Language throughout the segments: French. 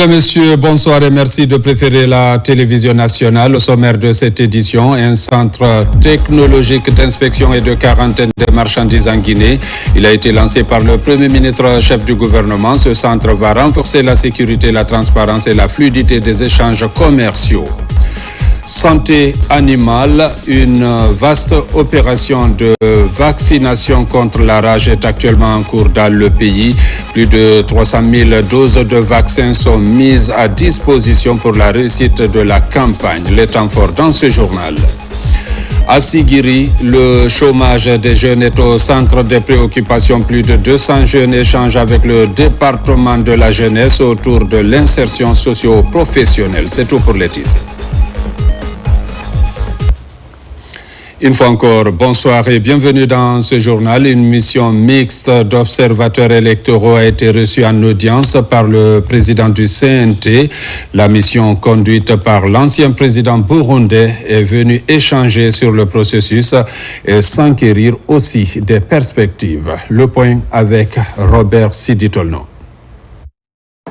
Mesdames, Messieurs, bonsoir et merci de préférer la télévision nationale. Au sommaire de cette édition, un centre technologique d'inspection et de quarantaine des marchandises en Guinée. Il a été lancé par le Premier ministre chef du gouvernement. Ce centre va renforcer la sécurité, la transparence et la fluidité des échanges commerciaux. Santé animale, une vaste opération de vaccination contre la rage est actuellement en cours dans le pays. Plus de 300 000 doses de vaccins sont mises à disposition pour la réussite de la campagne. Les temps forts dans ce journal. À Sigiri, le chômage des jeunes est au centre des préoccupations. Plus de 200 jeunes échangent avec le département de la jeunesse autour de l'insertion socio-professionnelle. C'est tout pour les titres. Une fois encore, bonsoir et bienvenue dans ce journal. Une mission mixte d'observateurs électoraux a été reçue en audience par le président du CNT. La mission conduite par l'ancien président burundais est venue échanger sur le processus et s'enquérir aussi des perspectives. Le point avec Robert Siditolno.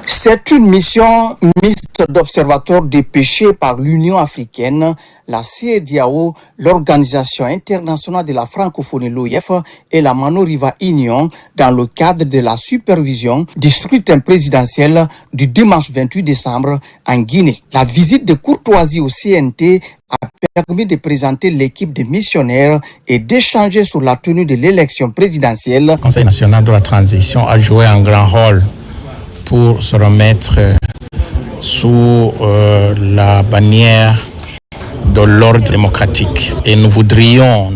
C'est une mission mixte d'observateurs dépêchés par l'Union africaine, la CEDEAO, l'Organisation internationale de la francophonie, l'OIF, et la Mano-Riva Union dans le cadre de la supervision du scrutin présidentiel du dimanche 28 décembre en Guinée. La visite de courtoisie au CNT a permis de présenter l'équipe de missionnaires et d'échanger sur la tenue de l'élection présidentielle. Le Conseil national de la transition a joué un grand rôle pour se remettre sous la bannière de l'ordre démocratique. Et nous voulions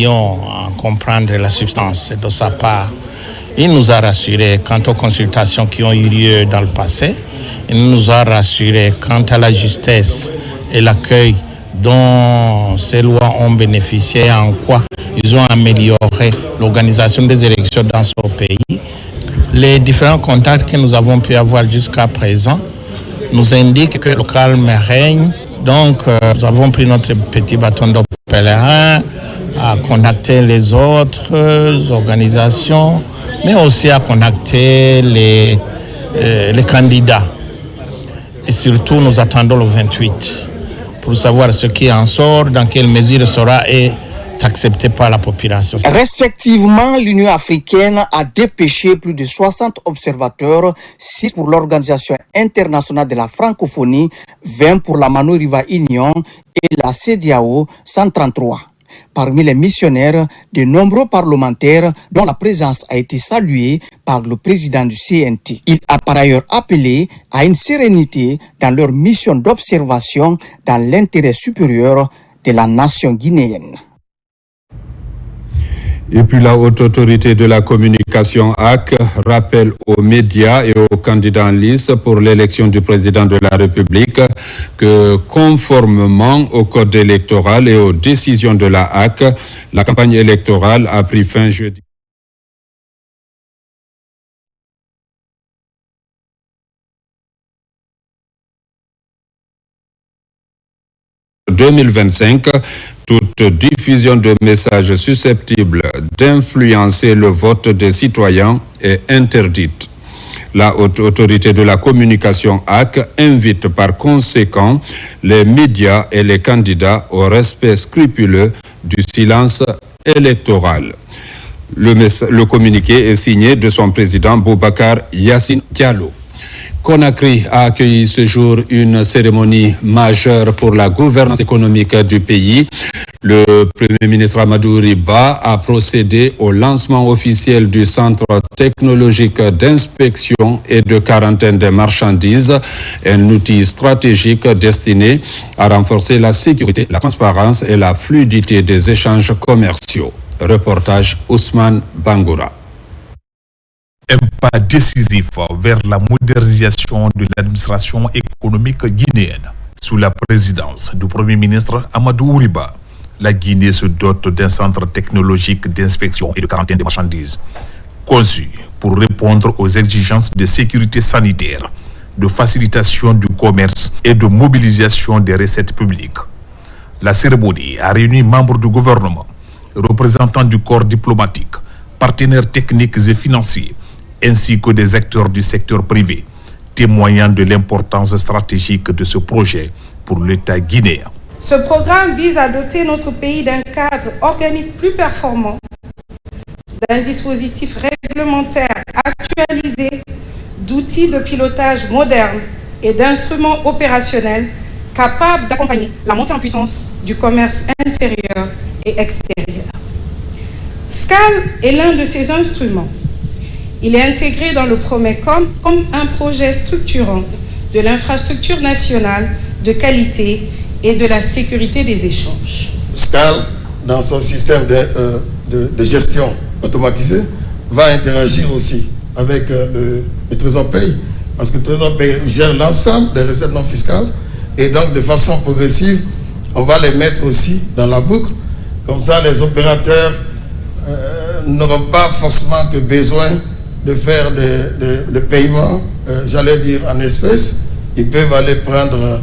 en comprendre la substance de sa part. Il nous a rassurés quant aux consultations qui ont eu lieu dans le passé. Il nous a rassurés quant à la justesse et l'accueil dont ces lois ont bénéficié, en quoi ils ont amélioré l'organisation des élections dans ce pays. Les différents contacts que nous avons pu avoir jusqu'à présent nous indiquent que le calme règne. Donc, nous avons pris notre petit bâton de pèlerin à contacter les autres organisations, mais aussi à contacter les candidats. Et surtout, nous attendons le 28 pour savoir ce qui en sort, dans quelle mesure sera accepté par la population. Respectivement, l'Union africaine a dépêché plus de 60 observateurs, 6 pour l'Organisation internationale de la francophonie, 20 pour la Mano-Riva Union et la CEDEAO 133. Parmi les missionnaires, de nombreux parlementaires dont la présence a été saluée par le président du CNT. Il a par ailleurs appelé à une sérénité dans leur mission d'observation dans l'intérêt supérieur de la nation guinéenne. Et puis la haute autorité de la communication HAC rappelle aux médias et aux candidats en lice pour l'élection du président de la République que conformément au code électoral et aux décisions de la HAC, la campagne électorale a pris fin jeudi. « 2025, toute diffusion de messages susceptibles d'influencer le vote des citoyens est interdite. La haute autorité de la communication HAC invite par conséquent les médias et les candidats au respect scrupuleux du silence électoral. Le communiqué est signé de son président Boubacar Yassine Diallo. Conakry a accueilli ce jour une cérémonie majeure pour la gouvernance économique du pays. Le Premier ministre Amadou Riba a procédé au lancement officiel du Centre technologique d'inspection et de quarantaine des marchandises, un outil stratégique destiné à renforcer la sécurité, la transparence et la fluidité des échanges commerciaux. Reportage Ousmane Bangoura. Un pas décisif vers la modernisation de l'administration économique guinéenne. Sous la présidence du Premier ministre Amadou Riba, la Guinée se dote d'un centre technologique d'inspection et de quarantaine des marchandises, conçu pour répondre aux exigences de sécurité sanitaire, de facilitation du commerce et de mobilisation des recettes publiques. La cérémonie a réuni membres du gouvernement, représentants du corps diplomatique, partenaires techniques et financiers, ainsi que des acteurs du secteur privé, témoignant de l'importance stratégique de ce projet pour l'État guinéen. Ce programme vise à doter notre pays d'un cadre organique plus performant, d'un dispositif réglementaire actualisé, d'outils de pilotage modernes et d'instruments opérationnels capables d'accompagner la montée en puissance du commerce intérieur et extérieur. SCAL est l'un de ces instruments. Il est intégré dans le Promecom comme un projet structurant de l'infrastructure nationale de qualité et de la sécurité des échanges. SCAL, dans son système de gestion automatisé, va interagir aussi avec le Trésor Pays, parce que le Trésor Pays gère l'ensemble des recettes non fiscales, et donc de façon progressive, on va les mettre aussi dans la boucle. Comme ça, les opérateurs n'auront pas forcément que besoin de faire des paiements, j'allais dire en espèces. Ils peuvent aller prendre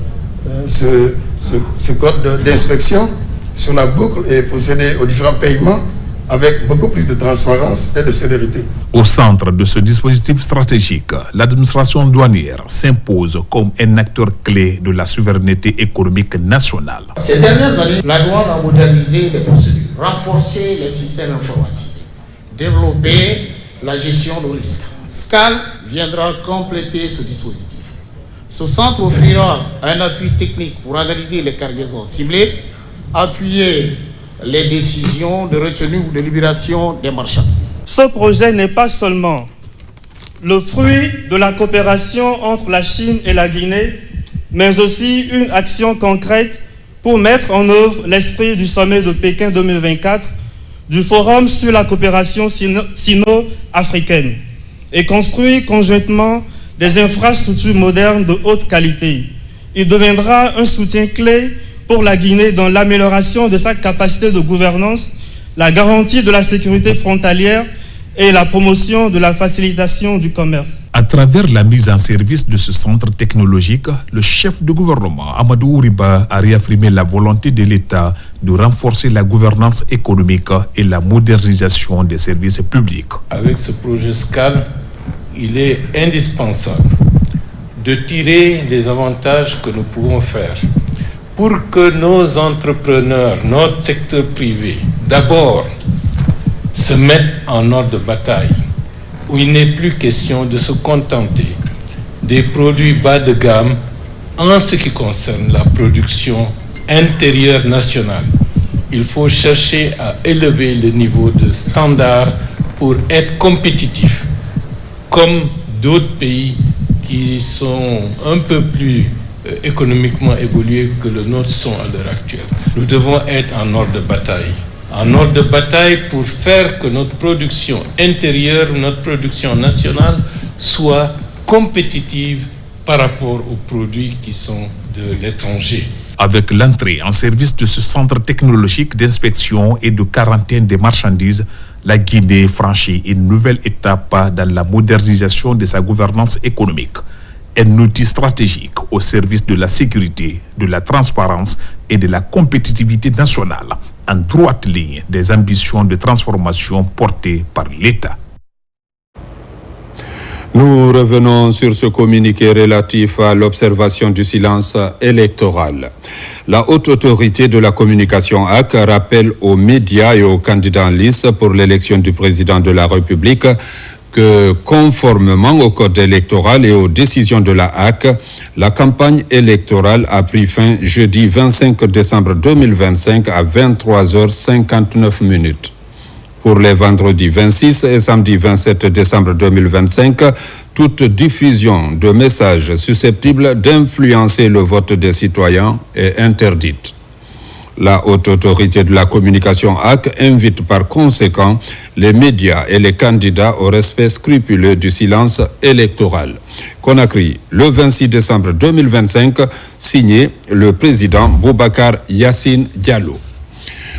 ce code d'inspection sur la boucle et procéder aux différents paiements avec beaucoup plus de transparence et de célérité. Au centre de ce dispositif stratégique, l'administration douanière s'impose comme un acteur clé de la souveraineté économique nationale. Ces dernières années, la douane a modernisé les procédures, renforcé les systèmes informatisés, développé la gestion de risques. SCAL viendra compléter ce dispositif. Ce centre offrira un appui technique pour analyser les cargaisons ciblées, appuyer les décisions de retenue ou de libération des marchandises. Ce projet n'est pas seulement le fruit de la coopération entre la Chine et la Guinée, mais aussi une action concrète pour mettre en œuvre l'esprit du sommet de Pékin 2024, du Forum sur la coopération sino-africaine, et construire conjointement des infrastructures modernes de haute qualité. Il deviendra un soutien clé pour la Guinée dans l'amélioration de sa capacité de gouvernance, la garantie de la sécurité frontalière et la promotion de la facilitation du commerce. À travers la mise en service de ce centre technologique, le chef de gouvernement, Amadou Ouriba, a réaffirmé la volonté de l'État de renforcer la gouvernance économique et la modernisation des services publics. Avec ce projet SCAL, il est indispensable de tirer les avantages que nous pouvons faire pour que nos entrepreneurs, notre secteur privé, d'abord, se mettent en ordre de bataille, où il n'est plus question de se contenter des produits bas de gamme en ce qui concerne la production intérieure nationale. Il faut chercher à élever le niveau de standard pour être compétitif, comme d'autres pays qui sont un peu plus économiquement évolués que le nôtre sont à l'heure actuelle. Nous devons être en ordre de bataille. En ordre de bataille pour faire que notre production intérieure, notre production nationale soit compétitive par rapport aux produits qui sont de l'étranger. Avec l'entrée en service de ce centre technologique d'inspection et de quarantaine des marchandises, la Guinée franchit une nouvelle étape dans la modernisation de sa gouvernance économique. Un outil stratégique au service de la sécurité, de la transparence et de la compétitivité nationale, en droite ligne des ambitions de transformation portées par l'État. Nous revenons sur ce communiqué relatif à l'observation du silence électoral. La haute autorité de la communication HAC rappelle aux médias et aux candidats en lice pour l'élection du président de la République que, conformément au code électoral et aux décisions de la HAC, la campagne électorale a pris fin jeudi 25 décembre 2025 à 23h59. Pour les vendredis 26 et samedi 27 décembre 2025, toute diffusion de messages susceptibles d'influencer le vote des citoyens est interdite. La haute autorité de la communication HAC invite par conséquent les médias et les candidats au respect scrupuleux du silence électoral. Conakry, le 26 décembre 2025, signé le président Boubacar Yassine Diallo.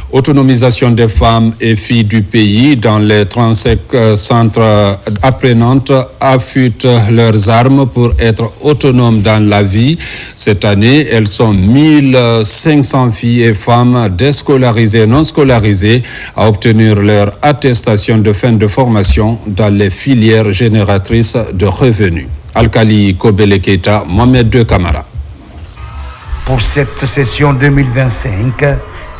Autonomisation des femmes et filles du pays dans les 35 centres apprenantes affûtent leurs armes pour être autonomes dans la vie. Cette année, elles sont 1500 filles et femmes déscolarisées et non scolarisées à obtenir leur attestation de fin de formation dans les filières génératrices de revenus. Alkali Kobele Keita, Mohamed II Camara. Pour cette session 2025,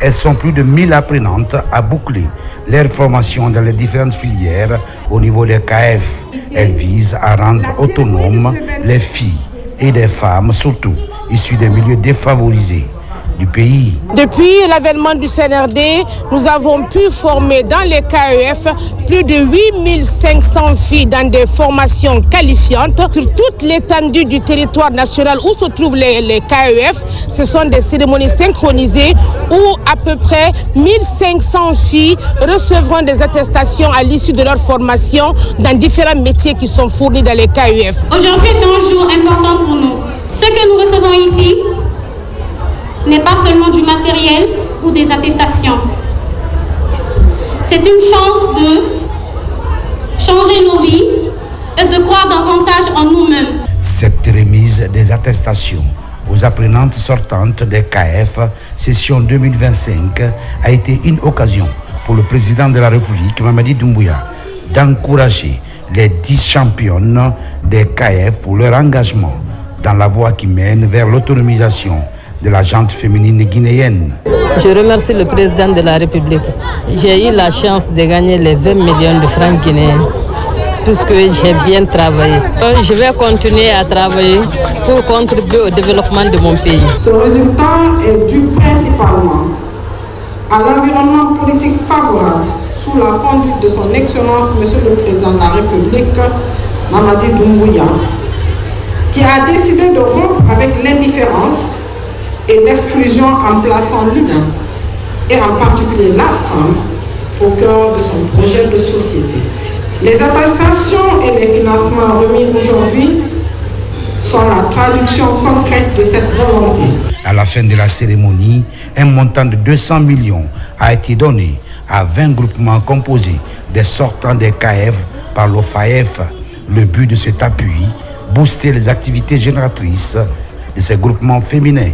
elles sont plus de 1000 apprenantes à boucler leur formation dans les différentes filières au niveau des KF. Elles visent à rendre autonomes les filles et les femmes, surtout issues des milieux défavorisés du pays. Depuis l'avènement du CNRD, nous avons pu former dans les KEF plus de 8500 filles dans des formations qualifiantes sur toute l'étendue du territoire national où se trouvent les KEF. Ce sont des cérémonies synchronisées où à peu près 1500 filles recevront des attestations à l'issue de leur formation dans différents métiers qui sont fournis dans les KEF. Aujourd'hui est un jour important pour nous. Ce que nous recevons ici n'est pas seulement du matériel ou des attestations. C'est une chance de changer nos vies et de croire davantage en nous-mêmes. Cette remise des attestations aux apprenantes sortantes des KF session 2025 a été une occasion pour le président de la République, Mamadi Doumbouya, d'encourager les 10 championnes des KF pour leur engagement dans la voie qui mène vers l'autonomisation de la gente féminine guinéenne. Je remercie le président de la République. J'ai eu la chance de gagner les 20 millions de francs guinéens, puisque j'ai bien travaillé. Je vais continuer à travailler pour contribuer au développement de mon pays. Ce résultat est dû principalement à l'environnement politique favorable sous la conduite de son Excellence, Monsieur le Président de la République, Mamadi Doumbouya, qui a décidé de rompre avec l'indifférence et l'exclusion en plaçant l'humain, et en particulier la femme, au cœur de son projet de société. Les attestations et les financements remis aujourd'hui sont la traduction concrète de cette volonté. À la fin de la cérémonie, un montant de 200 millions a été donné à 20 groupements composés des sortants des KF par l'OFAEF. Le but de cet appui, booster les activités génératrices de ces groupements féminins.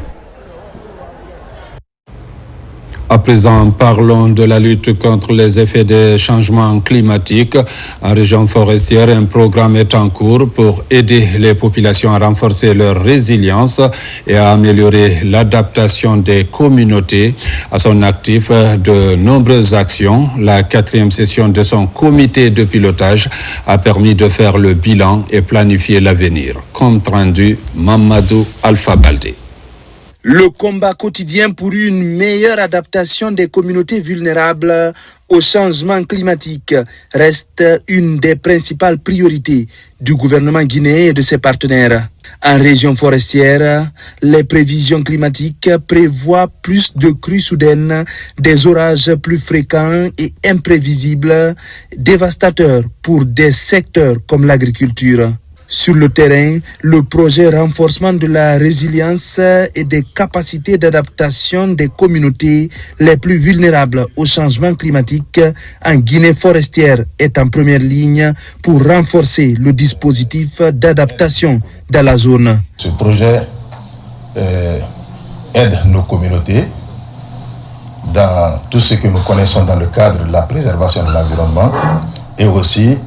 À présent, parlons de la lutte contre les effets des changements climatiques. En région forestière, un programme est en cours pour aider les populations à renforcer leur résilience et à améliorer l'adaptation des communautés. À son actif, de nombreuses actions. La 4e session de son comité de pilotage a permis de faire le bilan et planifier l'avenir. Compte rendu, Mamadou Alpha Baldé. Le combat quotidien pour une meilleure adaptation des communautés vulnérables au changement climatique reste une des principales priorités du gouvernement guinéen et de ses partenaires. En région forestière, les prévisions climatiques prévoient plus de crues soudaines, des orages plus fréquents et imprévisibles, dévastateurs pour des secteurs comme l'agriculture. Sur le terrain, le projet renforcement de la résilience et des capacités d'adaptation des communautés les plus vulnérables au changement climatique en Guinée forestière est en première ligne pour renforcer le dispositif d'adaptation dans la zone. Ce projet aide nos communautés dans tout ce que nous connaissons dans le cadre de la préservation de l'environnement et aussi,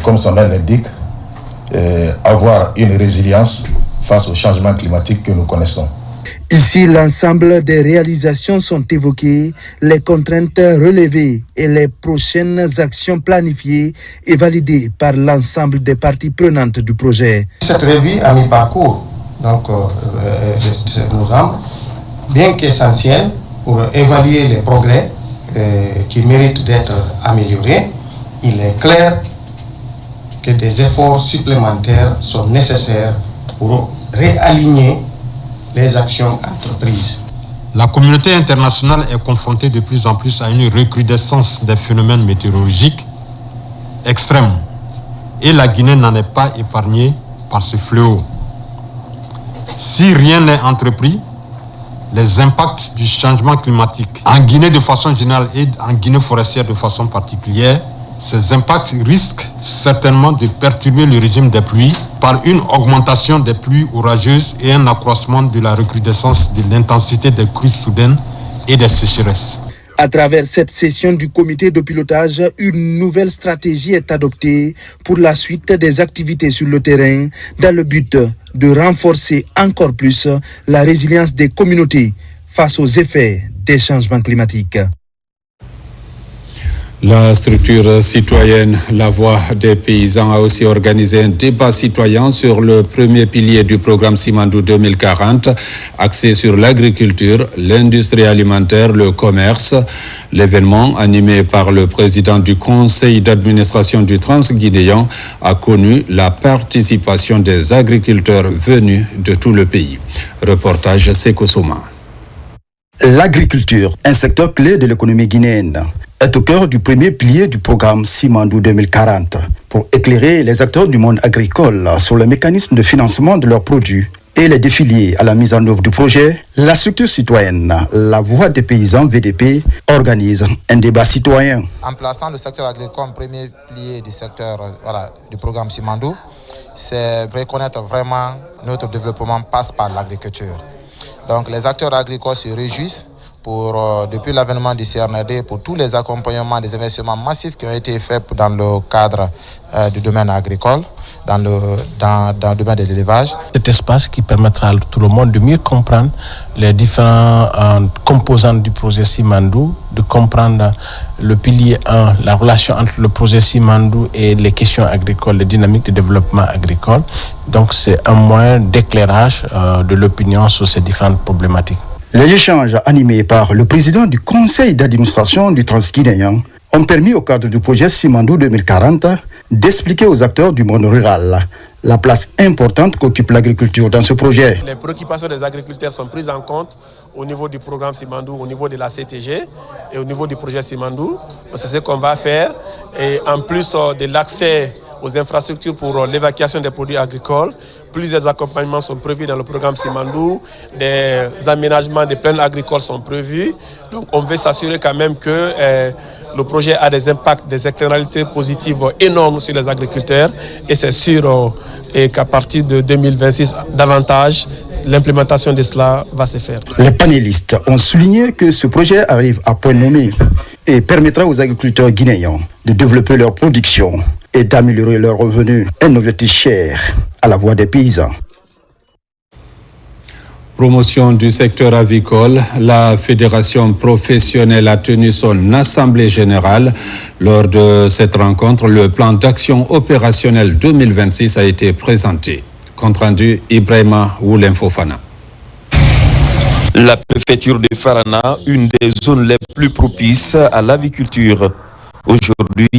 comme son nom l'indique, avoir une résilience face au changement climatique que nous connaissons. Ici, l'ensemble des réalisations sont évoquées, les contraintes relevées et les prochaines actions planifiées et validées par l'ensemble des parties prenantes du projet. Cette revue à mi-parcours de ce programme, bien qu'essentielle pour évaluer les progrès qui méritent d'être améliorés, il est clair que des efforts supplémentaires sont nécessaires pour réaligner les actions entreprises. La communauté internationale est confrontée de plus en plus à une recrudescence des phénomènes météorologiques extrêmes et la Guinée n'en est pas épargnée par ce fléau. Si rien n'est entrepris, les impacts du changement climatique en Guinée de façon générale et en Guinée forestière de façon particulière, ces impacts risquent certainement de perturber le régime des pluies par une augmentation des pluies orageuses et un accroissement de la recrudescence de l'intensité des crues soudaines et des sécheresses. À travers cette session du comité de pilotage, une nouvelle stratégie est adoptée pour la suite des activités sur le terrain dans le but de renforcer encore plus la résilience des communautés face aux effets des changements climatiques. La structure citoyenne La Voix des paysans a aussi organisé un débat citoyen sur le premier pilier du programme Simandou 2040, axé sur l'agriculture, l'industrie alimentaire, le commerce. L'événement, animé par le président du conseil d'administration du Transguinéen, a connu la participation des agriculteurs venus de tout le pays. Reportage Seko Souma. L'agriculture, un secteur clé de l'économie guinéenne, est au cœur du premier pilier du programme Simandou 2040 pour éclairer les acteurs du monde agricole sur le mécanisme de financement de leurs produits et les défis liés à la mise en œuvre du projet. La structure citoyenne La Voix des paysans VDP organise un débat citoyen. En plaçant le secteur agricole comme premier pilier du secteur du programme Simandou, c'est reconnaître vraiment notre développement passe par l'agriculture. Donc les acteurs agricoles se réjouissent depuis l'avènement du CRND pour tous les accompagnements des investissements massifs qui ont été faits dans le cadre du domaine agricole, dans le domaine de l'élevage. Cet espace qui permettra à tout le monde de mieux comprendre les différents composantes du projet Simandou, de comprendre le pilier 1, la relation entre le projet Simandou et les questions agricoles, les dynamiques de développement agricole. Donc c'est un moyen d'éclairage de l'opinion sur ces différentes problématiques. Les échanges animés par le président du conseil d'administration du Transguinéen ont permis au cadre du projet Simandou 2040 d'expliquer aux acteurs du monde rural la place importante qu'occupe l'agriculture dans ce projet. Les préoccupations des agriculteurs sont prises en compte au niveau du programme Simandou, au niveau de la CTG et au niveau du projet Simandou. C'est ce qu'on va faire. Et en plus de l'accès aux infrastructures pour l'évacuation des produits agricoles, plusieurs accompagnements sont prévus dans le programme Simandou, des aménagements des plaines agricoles sont prévus. Donc on veut s'assurer quand même que le projet a des impacts, des externalités positives énormes sur les agriculteurs et c'est sûr qu'à partir de 2026, davantage, l'implémentation de cela va se faire. Les panélistes ont souligné que ce projet arrive à point nommé et permettra aux agriculteurs guinéens de développer leur production et d'améliorer leurs revenus, un objectif cher à la voix des paysans. Promotion du secteur avicole, la fédération professionnelle a tenu son assemblée générale. Lors de cette rencontre, le plan d'action opérationnel 2026 a été présenté. Compte rendu Ibrahima Woulem Fofana. La préfecture de Farana, une des zones les plus propices à l'aviculture. Aujourd'hui,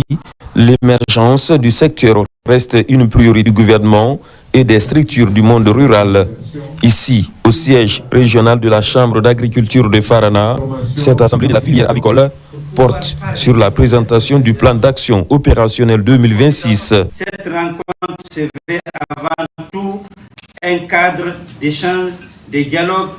l'émergence du secteur reste une priorité du gouvernement et des structures du monde rural. Ici, au siège régional de la Chambre d'agriculture de Farana, cette assemblée de la filière avicole porte sur la présentation du plan d'action opérationnel 2026. Cette rencontre se veut avant tout un cadre d'échange, de dialogue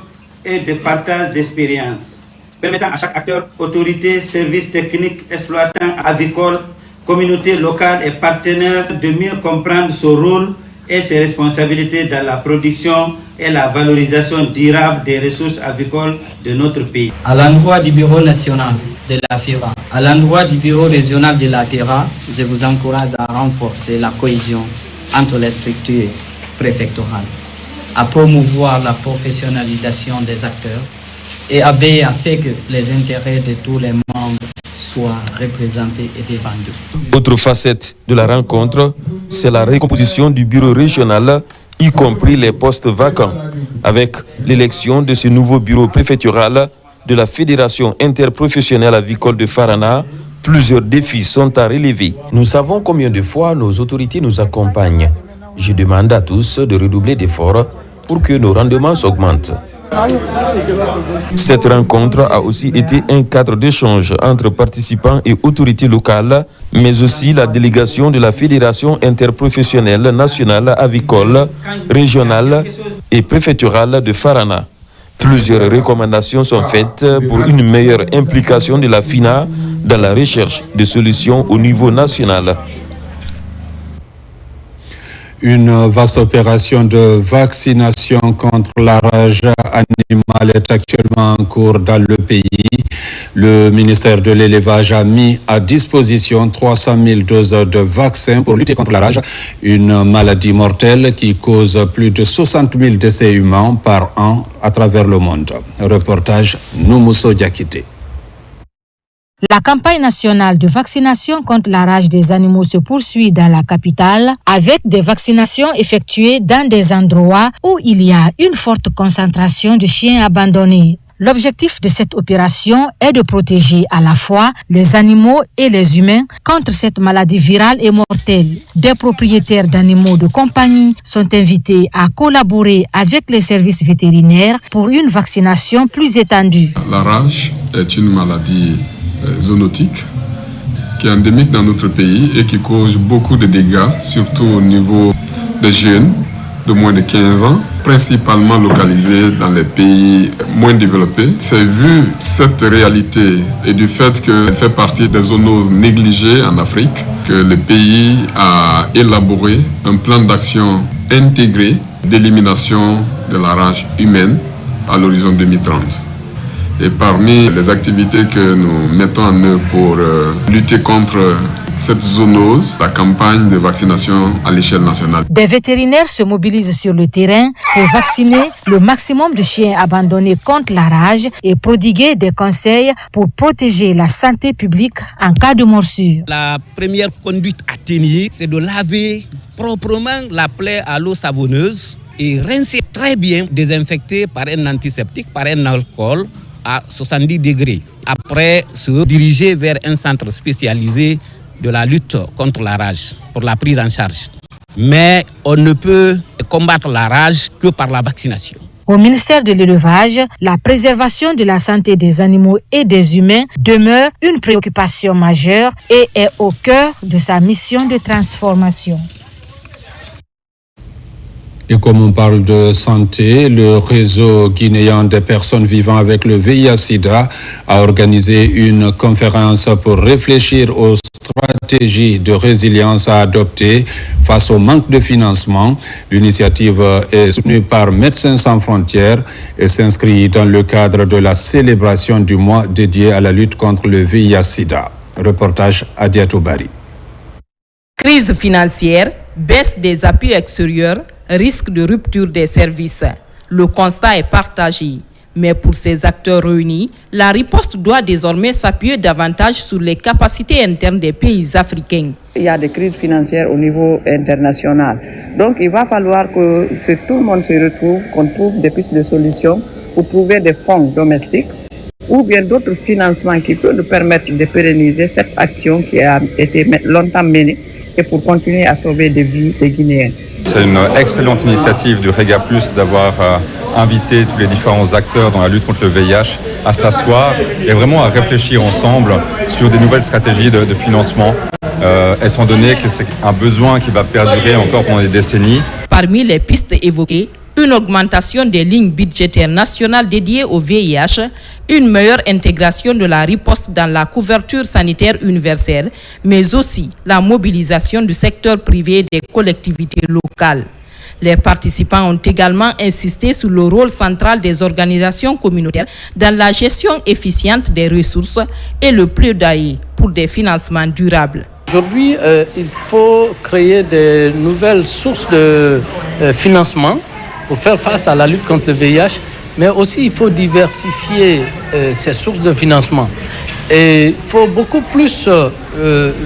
et de partage d'expériences, permettant à chaque acteur, autorité, services techniques, exploitants avicoles, communautés locales et partenaires de mieux comprendre son rôle et ses responsabilités dans la production et la valorisation durable des ressources avicoles de notre pays. À l'endroit du bureau national de la FIRA, à l'endroit du bureau régional de la FIRA, je vous encourage à renforcer la cohésion entre les structures préfectorales, à promouvoir la professionnalisation des acteurs et à veiller à ce que les intérêts de tous les membres soient représentés et défendus. Autre facette de la rencontre, c'est la recomposition du bureau régional, y compris les postes vacants. Avec l'élection de ce nouveau bureau préfectoral de la Fédération interprofessionnelle avicole de Farana, plusieurs défis sont à relever. Nous savons combien de fois nos autorités nous accompagnent. Je demande à tous de redoubler d'efforts pour que nos rendements s'augmentent. Cette rencontre a aussi été un cadre d'échange entre participants et autorités locales, mais aussi la délégation de la Fédération interprofessionnelle nationale avicole, régionale et préfectorale de Farana. Plusieurs recommandations sont faites pour une meilleure implication de la FINA dans la recherche de solutions au niveau national. Une vaste opération de vaccination contre la rage animale est actuellement en cours dans le pays. Le ministère de l'Élevage a mis à disposition 300 000 doses de vaccins pour lutter contre la rage, une maladie mortelle qui cause plus de 60 000 décès humains par an à travers le monde. Reportage Noumousso Diakité. La campagne nationale de vaccination contre la rage des animaux se poursuit dans la capitale avec des vaccinations effectuées dans des endroits où il y a une forte concentration de chiens abandonnés. L'objectif de cette opération est de protéger à la fois les animaux et les humains contre cette maladie virale et mortelle. Des propriétaires d'animaux de compagnie sont invités à collaborer avec les services vétérinaires pour une vaccination plus étendue. La rage est une maladie zoonotique qui est endémique dans notre pays et qui cause beaucoup de dégâts, surtout au niveau des jeunes de moins de 15 ans, principalement localisés dans les pays moins développés. C'est vu cette réalité et du fait qu'elle fait partie des zoonoses négligées en Afrique que le pays a élaboré un plan d'action intégré d'élimination de la rage humaine à l'horizon 2030. Et parmi les activités que nous mettons en œuvre pour lutter contre cette zoonose, la campagne de vaccination à l'échelle nationale. Des vétérinaires se mobilisent sur le terrain pour vacciner le maximum de chiens abandonnés contre la rage et prodiguer des conseils pour protéger la santé publique en cas de morsure. La première conduite à tenir, c'est de laver proprement la plaie à l'eau savonneuse et rincer très bien, désinfecter par un antiseptique, par un alcool à 70 degrés. Après, se diriger vers un centre spécialisé de la lutte contre la rage pour la prise en charge. Mais on ne peut combattre la rage que par la vaccination. Au ministère de l'Élevage, la préservation de la santé des animaux et des humains demeure une préoccupation majeure et est au cœur de sa mission de transformation. Et comme on parle de santé, le réseau guinéen des personnes vivant avec le VIH-Sida a organisé une conférence pour réfléchir aux stratégies de résilience à adopter face au manque de financement. L'initiative est soutenue par Médecins sans frontières et s'inscrit dans le cadre de la célébration du mois dédié à la lutte contre le VIH-Sida. Reportage Adiatou Bari. Crise financière, baisse des appuis extérieurs, risque de rupture des services. Le constat est partagé. Mais pour ces acteurs réunis, la riposte doit désormais s'appuyer davantage sur les capacités internes des pays africains. Il y a des crises financières au niveau international. Donc il va falloir que tout le monde se retrouve, qu'on trouve des pistes de solutions pour trouver des fonds domestiques ou bien d'autres financements qui peuvent nous permettre de pérenniser cette action qui a été longtemps menée et pour continuer à sauver des vies des Guinéens. C'est une excellente initiative du Rega Plus d'avoir invité tous les différents acteurs dans la lutte contre le VIH à s'asseoir et vraiment à réfléchir ensemble sur des nouvelles stratégies de financement, étant donné que c'est un besoin qui va perdurer encore pendant des décennies. Parmi les pistes évoquées, une augmentation des lignes budgétaires nationales dédiées au VIH, une meilleure intégration de la riposte dans la couverture sanitaire universelle, mais aussi la mobilisation du secteur privé et des collectivités locales. Les participants ont également insisté sur le rôle central des organisations communautaires dans la gestion efficiente des ressources et le plaidoyer pour des financements durables. Aujourd'hui, il faut créer de nouvelles sources de financement pour faire face à la lutte contre le VIH, mais aussi il faut diversifier ces sources de financement. Et il faut beaucoup plus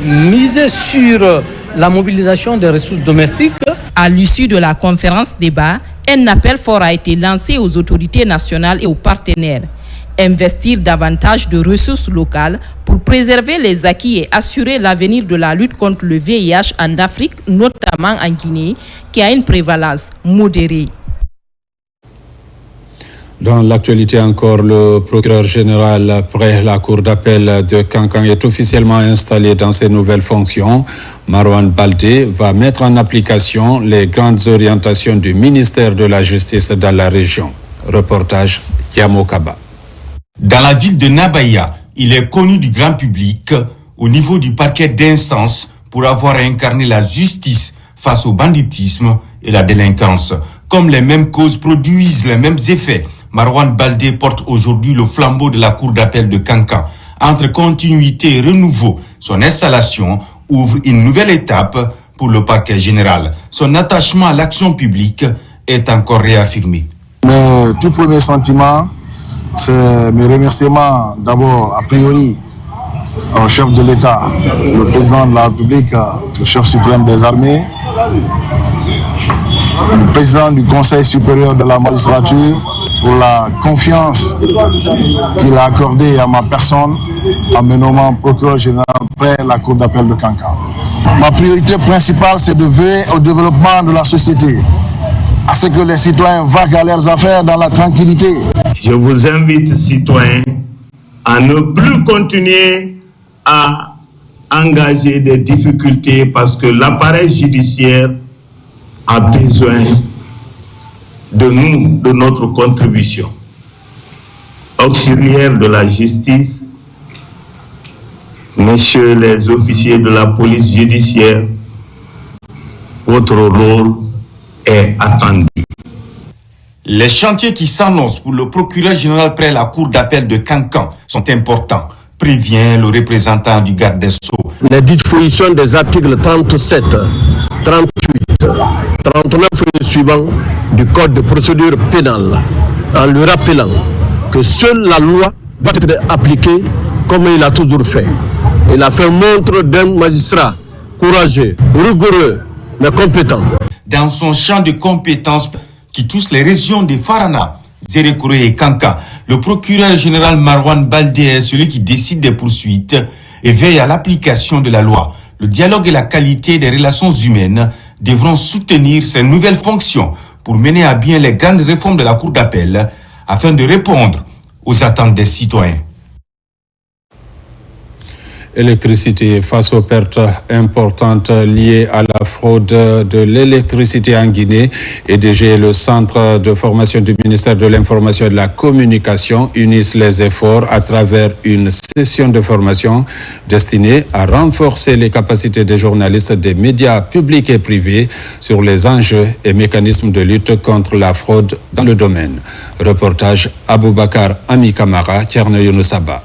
miser sur la mobilisation des ressources domestiques. À l'issue de la conférence débat, un appel fort a été lancé aux autorités nationales et aux partenaires. Investir davantage de ressources locales pour préserver les acquis et assurer l'avenir de la lutte contre le VIH en Afrique, notamment en Guinée, qui a une prévalence modérée. Dans l'actualité encore, le procureur général près la cour d'appel de Kankan est officiellement installé dans ses nouvelles fonctions. Marwan Baldé va mettre en application les grandes orientations du ministère de la Justice dans la région. Reportage Yamo Kaba. Dans la ville de Nabaya, il est connu du grand public au niveau du parquet d'instance pour avoir incarné la justice face au banditisme et la délinquance. Comme les mêmes causes produisent les mêmes effets, Marwan Baldé porte aujourd'hui le flambeau de la cour d'appel de Kankan. Entre continuité et renouveau, son installation ouvre une nouvelle étape pour le parquet général. Son attachement à l'action publique est encore réaffirmé. Mes tout premiers sentiments, c'est mes remerciements d'abord a priori au chef de l'État, le président de la République, le chef suprême des armées, le président du Conseil supérieur de la magistrature pour la confiance qu'il a accordée à ma personne en me nommant procureur général près la cour d'appel de Kankan. Ma priorité principale, c'est de veiller au développement de la société, à ce que les citoyens vaquent à leurs affaires dans la tranquillité. Je vous invite, citoyens, à ne plus continuer à engager des difficultés parce que l'appareil judiciaire a besoin de nous, de notre contribution. Auxiliaires de la justice, messieurs les officiers de la police judiciaire, votre rôle est attendu. Les chantiers qui s'annoncent pour le procureur général près la cour d'appel de Kankan sont importants, prévient le représentant du garde des Sceaux. Les dispositions des articles 37, 38, 39 et suivants du Code de procédure pénale, en lui rappelant que seule la loi doit être appliquée comme il a toujours fait. Il a fait montre d'un magistrat courageux, rigoureux, mais compétent. Dans son champ de compétences qui touche les régions de Farana, Zérekore et Kankan, le procureur général Marwan Baldé est celui qui décide des poursuites et veille à l'application de la loi. Le dialogue et la qualité des relations humaines devront soutenir ces nouvelles fonctions pour mener à bien les grandes réformes de la Cour d'appel afin de répondre aux attentes des citoyens. Électricité face aux pertes importantes liées à la fraude de l'électricité en Guinée. EDG, le centre de formation du ministère de l'Information et de la Communication, unissent les efforts à travers une session de formation destinée à renforcer les capacités des journalistes des médias publics et privés sur les enjeux et mécanismes de lutte contre la fraude dans le domaine. Reportage Aboubakar Ami Kamara, Tierno Younoussaba.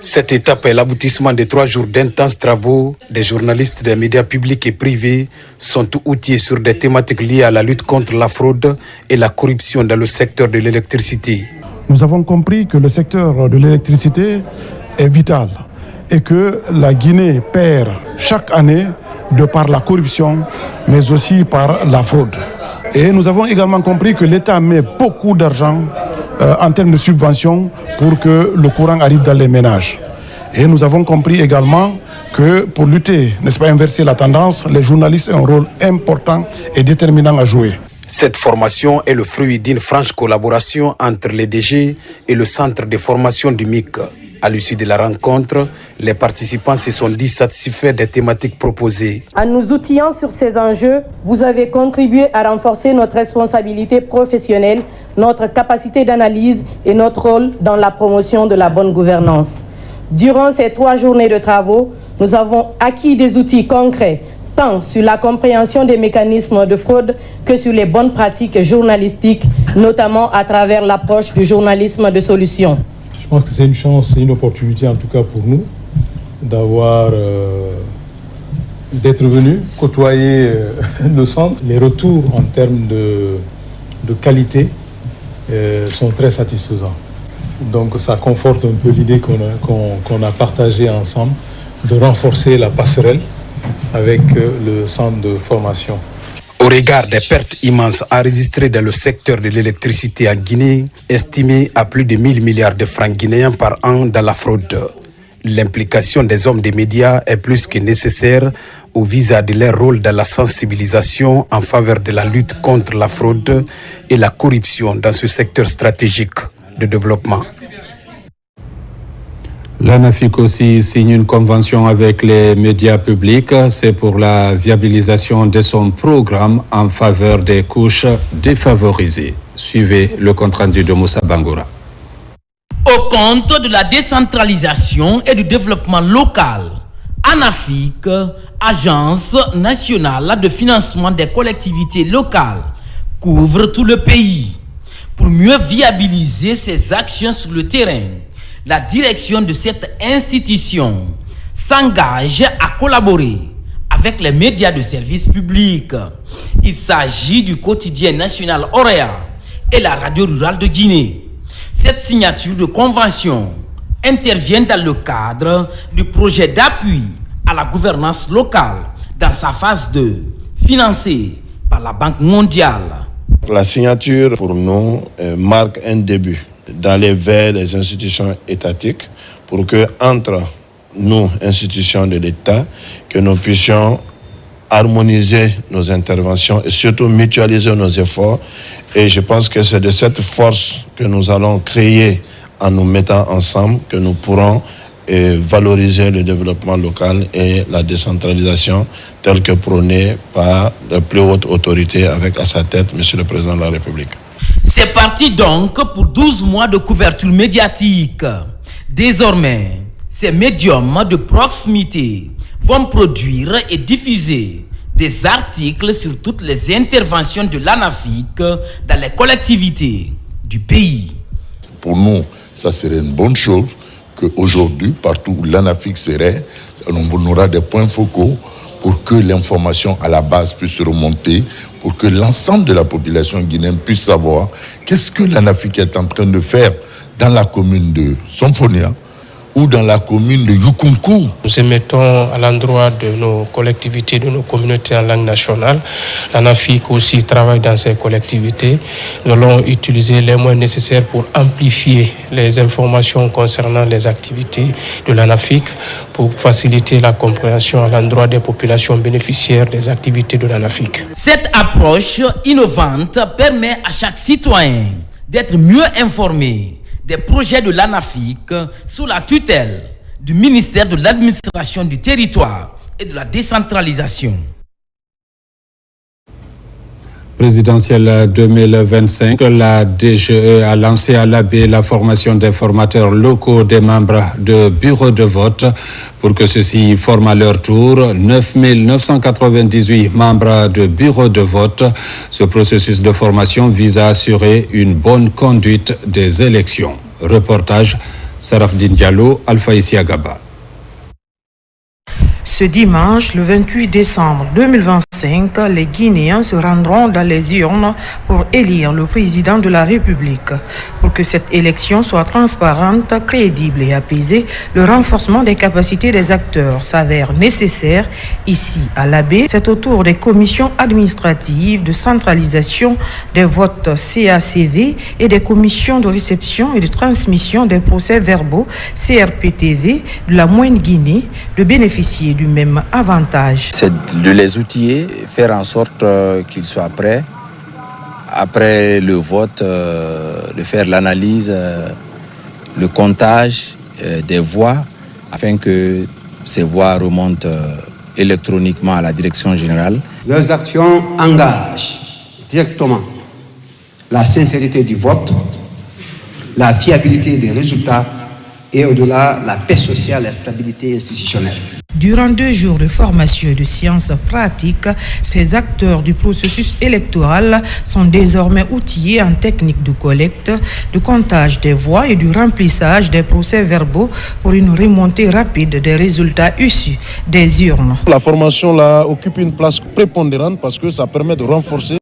Cette étape est l'aboutissement de 3 jours d'intenses travaux. Des journalistes des médias publics et privés sont outillés sur des thématiques liées à la lutte contre la fraude et la corruption dans le secteur de l'électricité. Nous avons compris que le secteur de l'électricité est vital et que la Guinée perd chaque année de par la corruption, mais aussi par la fraude. Et nous avons également compris que l'État met beaucoup d'argent en termes de subventions pour que le courant arrive dans les ménages. Et nous avons compris également que pour lutter, n'est-ce pas, inverser la tendance, les journalistes ont un rôle important et déterminant à jouer. Cette formation est le fruit d'une franche collaboration entre les DG et le centre de formation du MIC. À l'issue de la rencontre, les participants se sont dit satisfaits des thématiques proposées. En nous outillant sur ces enjeux, vous avez contribué à renforcer notre responsabilité professionnelle, notre capacité d'analyse et notre rôle dans la promotion de la bonne gouvernance. Durant ces 3 journées de travaux, nous avons acquis des outils concrets, tant sur la compréhension des mécanismes de fraude que sur les bonnes pratiques journalistiques, notamment à travers l'approche du journalisme de solution. Je pense que c'est une chance et une opportunité, en tout cas pour nous, d'être venus côtoyer le centre. Les retours en termes de qualité sont très satisfaisants. Donc ça conforte un peu l'idée qu'on a partagée ensemble de renforcer la passerelle avec le centre de formation. Au regard des pertes immenses enregistrées dans le secteur de l'électricité en Guinée, estimées à plus de 1000 milliards de francs guinéens par an dans la fraude, l'implication des hommes des médias est plus que nécessaire au visa de leur rôle dans la sensibilisation en faveur de la lutte contre la fraude et la corruption dans ce secteur stratégique de développement. L'ANAFIC aussi signe une convention avec les médias publics. C'est pour la viabilisation de son programme en faveur des couches défavorisées. Suivez le compte-rendu de Moussa Bangoura. Au compte de la décentralisation et du développement local, ANAFIC, Agence nationale de financement des collectivités locales, couvre tout le pays. Pour mieux viabiliser ses actions sur le terrain, la direction de cette institution s'engage à collaborer avec les médias de service public. Il s'agit du quotidien national Orea et la radio rurale de Guinée. Cette signature de convention intervient dans le cadre du projet d'appui à la gouvernance locale dans sa phase 2, financée par la Banque mondiale. La signature pour nous marque un début d'aller vers les institutions étatiques pour que entre nous, institutions de l'État, que nous puissions harmoniser nos interventions et surtout mutualiser nos efforts. Et je pense que c'est de cette force que nous allons créer en nous mettant ensemble que nous pourrons valoriser le développement local et la décentralisation telle que prônée par la plus haute autorité avec à sa tête M. le Président de la République. C'est parti donc pour 12 mois de couverture médiatique. Désormais, ces médiums de proximité vont produire et diffuser des articles sur toutes les interventions de l'ANAFIC dans les collectivités du pays. Pour nous, ça serait une bonne chose qu'aujourd'hui, partout où l'ANAFIC serait, on aura des points focaux pour que l'information à la base puisse remonter, pour que l'ensemble de la population guinéenne puisse savoir qu'est-ce que l'ANAFIC est en train de faire dans la commune de Somfonia ou dans la commune de Yukunku. Nous émettons à l'endroit de nos collectivités, de nos communautés en langue nationale. L'ANAFIC aussi travaille dans ces collectivités. Nous allons utiliser les moyens nécessaires pour amplifier les informations concernant les activités de l'ANAFIC pour faciliter la compréhension à l'endroit des populations bénéficiaires des activités de l'ANAFIC. Cette approche innovante permet à chaque citoyen d'être mieux informé des projets de l'ANAFIC sous la tutelle du ministère de l'Administration du Territoire et de la Décentralisation. Présidentielle 2025, la DGE a lancé à l'AB la formation des formateurs locaux des membres de bureaux de vote pour que ceux-ci forment à leur tour 9 998 membres de bureaux de vote. Ce processus de formation vise à assurer une bonne conduite des élections. Reportage Sarafdine Diallo, Alpha Isiagaba. Ce dimanche, le 28 décembre 2025, les Guinéens se rendront dans les urnes pour élire le président de la République. Pour que cette élection soit transparente, crédible et apaisée, le renforcement des capacités des acteurs s'avère nécessaire. Ici, à l'AB, c'est au tour des commissions administratives de centralisation des votes CACV et des commissions de réception et de transmission des procès-verbaux CRPTV de la Moyenne Guinée de bénéficier du même avantage. C'est de les outiller, faire en sorte qu'ils soient prêts après le vote, de faire l'analyse, le comptage des voix afin que ces voix remontent électroniquement à la direction générale. Leurs actions engagent directement la sincérité du vote, la fiabilité des résultats et au-delà la paix sociale et la stabilité institutionnelle. Durant 2 jours de formation et de sciences pratiques, ces acteurs du processus électoral sont désormais outillés en technique de collecte, de comptage des voix et du remplissage des procès-verbaux pour une remontée rapide des résultats issus des urnes. La formation là occupe une place prépondérante parce que ça permet de renforcer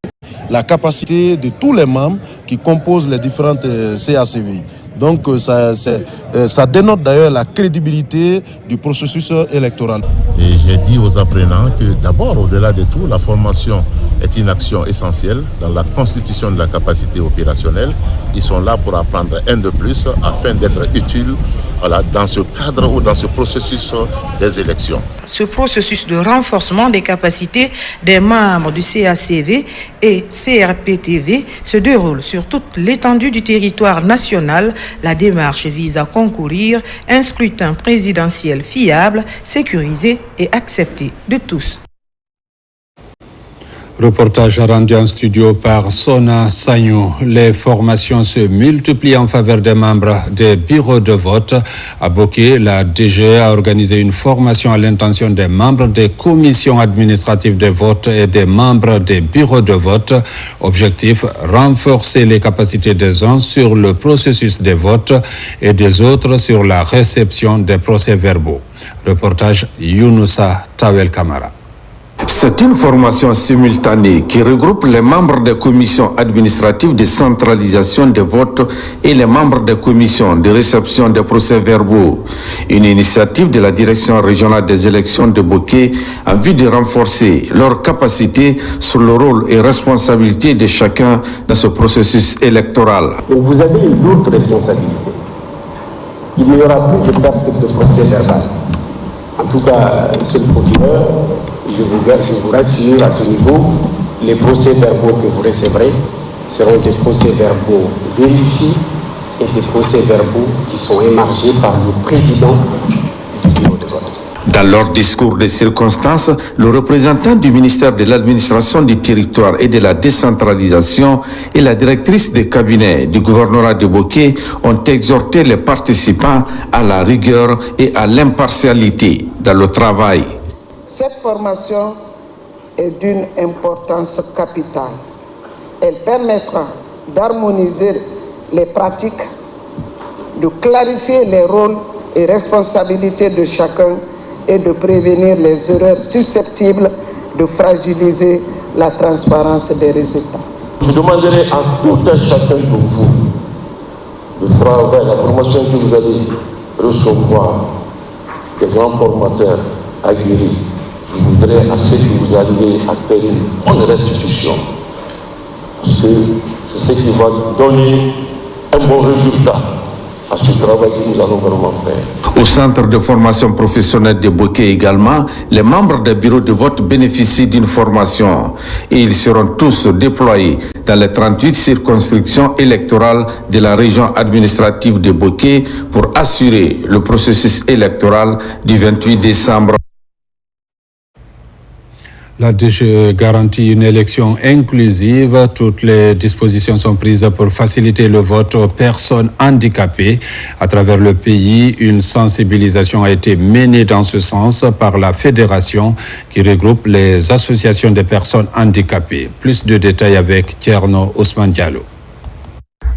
la capacité de tous les membres qui composent les différentes CACVI. Donc ça dénote d'ailleurs la crédibilité du processus électoral. Et j'ai dit aux apprenants que d'abord, au-delà de tout, la formation est une action essentielle dans la constitution de la capacité opérationnelle. Ils sont là pour apprendre un de plus afin d'être utiles dans ce cadre ou dans ce processus des élections. Ce processus de renforcement des capacités des membres du CACV et CRPTV se déroule sur toute l'étendue du territoire national. La démarche vise à concourir à un scrutin présidentiel fiable, sécurisé et accepté de tous. Reportage rendu en studio par Sona Sagnou. Les formations se multiplient en faveur des membres des bureaux de vote. À Boké, la DGE a organisé une formation à l'intention des membres des commissions administratives de vote et des membres des bureaux de vote. Objectif, renforcer les capacités des uns sur le processus des votes et des autres sur la réception des procès-verbaux. Reportage Younoussa Tawel Kamara. C'est une formation simultanée qui regroupe les membres des commissions administratives de centralisation des votes et les membres des commissions de réception des procès-verbaux. Une initiative de la direction régionale des élections de Boké en vue de renforcer leur capacité sur le rôle et responsabilité de chacun dans ce processus électoral. Donc vous avez une lourde responsabilité. Il n'y aura plus de perte de procès-verbal. En tout cas, monsieur le procureur, je vous rassure à ce niveau, les procès-verbaux que vous recevrez seront des procès-verbaux vérifiés et des procès-verbaux qui sont émargés par le président du bureau de vote. Dans leur discours de circonstances, le représentant du ministère de l'administration du territoire et de la décentralisation et la directrice de cabinet du gouvernorat de Boké ont exhorté les participants à la rigueur et à l'impartialité dans le travail. Cette formation est d'une importance capitale. Elle permettra d'harmoniser les pratiques, de clarifier les rôles et responsabilités de chacun et de prévenir les erreurs susceptibles de fragiliser la transparence des résultats. Je demanderai à tout un chacun de vous de travailler la formation que vous allez recevoir des grands formateurs aguerris. Je voudrais à ce que vous arriviez à faire une bonne restitution. Parce que c'est ce qui va donner un bon résultat à ce travail que nous allons vraiment faire. Au centre de formation professionnelle de Boké également, les membres des bureaux de vote bénéficient d'une formation et ils seront tous déployés dans les 38 circonscriptions électorales de la région administrative de Boké pour assurer le processus électoral du 28 décembre. La DGE garantit une élection inclusive. Toutes les dispositions sont prises pour faciliter le vote aux personnes handicapées. À travers le pays, une sensibilisation a été menée dans ce sens par la fédération qui regroupe les associations des personnes handicapées. Plus de détails avec Tierno Ousmane Diallo.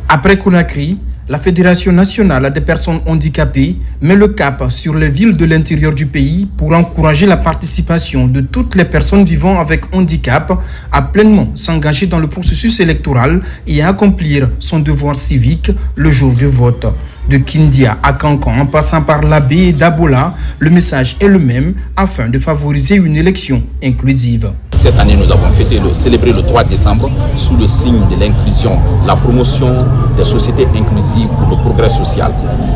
Après Conakry, la Fédération nationale des personnes handicapées met le cap sur les villes de l'intérieur du pays pour encourager la participation de toutes les personnes vivant avec handicap à pleinement s'engager dans le processus électoral et à accomplir son devoir civique le jour du vote. De Kindia à Cancan, en passant par l'Abbé et d'Abola, le message est le même afin de favoriser une élection inclusive. Cette année, nous avons célébré le 3 décembre sous le signe de l'inclusion, la promotion des sociétés inclusives pour le progrès social.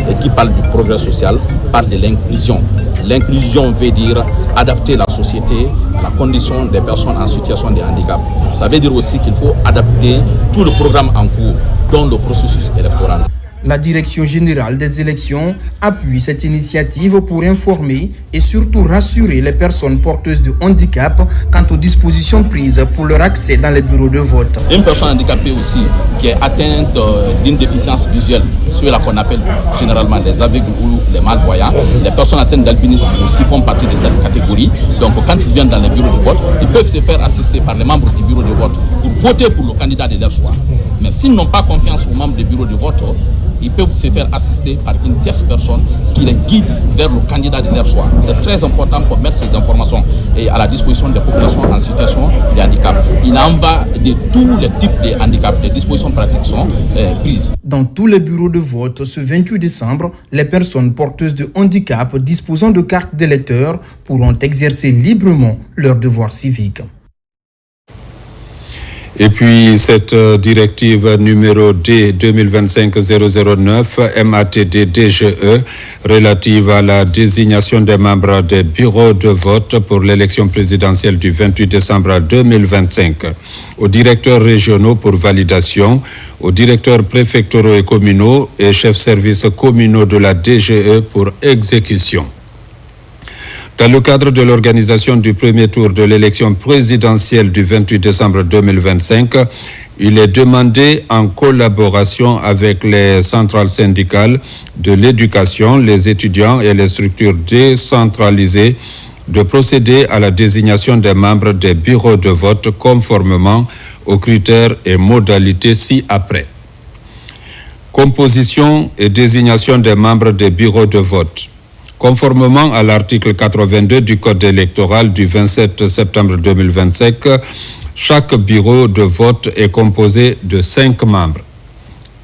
Et qui parle du progrès social, parle de l'inclusion. L'inclusion veut dire adapter la société à la condition des personnes en situation de handicap. Ça veut dire aussi qu'il faut adapter tout le programme en cours, dont le processus électoral. La Direction générale des élections appuie cette initiative pour informer et surtout rassurer les personnes porteuses de handicap quant aux dispositions prises pour leur accès dans les bureaux de vote. Une personne handicapée aussi qui est atteinte d'une déficience visuelle, ceux-là qu'on appelle généralement les aveugles ou les malvoyants, les personnes atteintes d'albinisme aussi font partie de cette catégorie. Donc quand ils viennent dans les bureaux de vote, ils peuvent se faire assister par les membres du bureau de vote pour voter pour le candidat de leur choix. Mais s'ils n'ont pas confiance aux membres du bureau de vote, ils peuvent se faire assister par une tierce personne qui les guide vers le candidat de leur choix. C'est très important qu'on mette ces informations à la disposition des populations en situation de handicap. Il en va de tous les types de handicaps. Les dispositions pratiques sont prises. Dans tous les bureaux de vote, ce 28 décembre, les personnes porteuses de handicap disposant de cartes d'électeurs pourront exercer librement leur devoir civique. Et puis cette directive numéro D 2025-009 MATD-DGE relative à la désignation des membres des bureaux de vote pour l'élection présidentielle du 28 décembre 2025 aux directeurs régionaux pour validation, aux directeurs préfectoraux et communaux et chefs services communaux de la DGE pour exécution. Dans le cadre de l'organisation du premier tour de l'élection présidentielle du 28 décembre 2025, il est demandé en collaboration avec les centrales syndicales de l'éducation, les étudiants et les structures décentralisées de procéder à la désignation des membres des bureaux de vote conformément aux critères et modalités ci-après. Composition et désignation des membres des bureaux de vote. Conformément à l'article 82 du Code électoral du 27 septembre 2025, chaque bureau de vote est composé de 5 membres.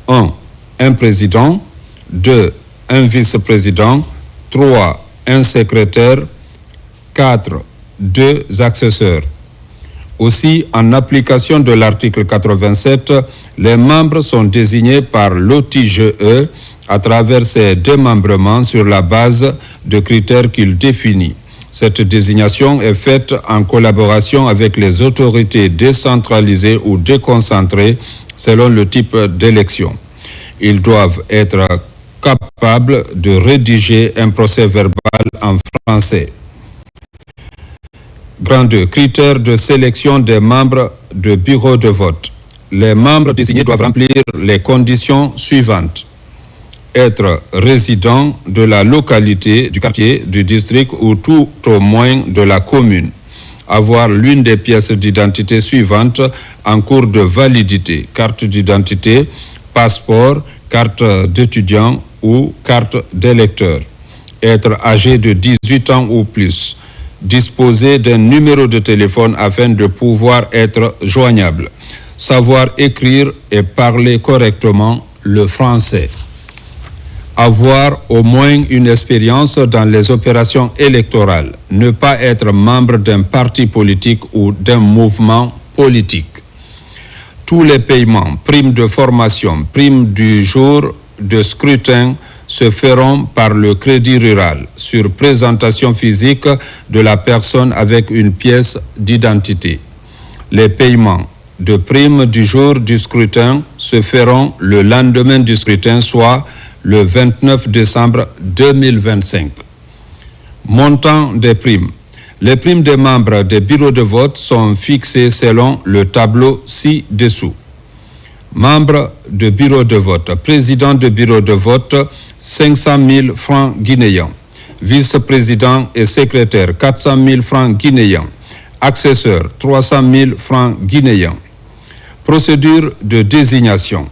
1. Un président. 2. Un vice-président. 3. Un secrétaire. 4. 2 accesseurs. Aussi, en application de l'article 87, les membres sont désignés par l'OTIGE à travers ses démembrements sur la base de critères qu'il définit. Cette désignation est faite en collaboration avec les autorités décentralisées ou déconcentrées selon le type d'élection. Ils doivent être capables de rédiger un procès-verbal en français. Grand 2. Critères de sélection des membres de bureau de vote. Les membres désignés doivent remplir les conditions suivantes. Être résident de la localité, du quartier, du district ou tout au moins de la commune. Avoir l'une des pièces d'identité suivantes en cours de validité. Carte d'identité, passeport, carte d'étudiant ou carte d'électeur. Être âgé de 18 ans ou plus. Disposer d'un numéro de téléphone afin de pouvoir être joignable. Savoir écrire et parler correctement le français. Avoir au moins une expérience dans les opérations électorales. Ne pas être membre d'un parti politique ou d'un mouvement politique. Tous les paiements, primes de formation, primes du jour de scrutin se feront par le Crédit Rural sur présentation physique de la personne avec une pièce d'identité. Les paiements de primes du jour du scrutin se feront le lendemain du scrutin, soit le 29 décembre 2025. Montant des primes. Les primes des membres des bureaux de vote sont fixées selon le tableau ci-dessous. Membre de bureau de vote. Président de bureau de vote, 500 000 francs guinéens. Vice-président et secrétaire, 400 000 francs guinéens. Accesseur, 300 000 francs guinéens. Procédure de désignation.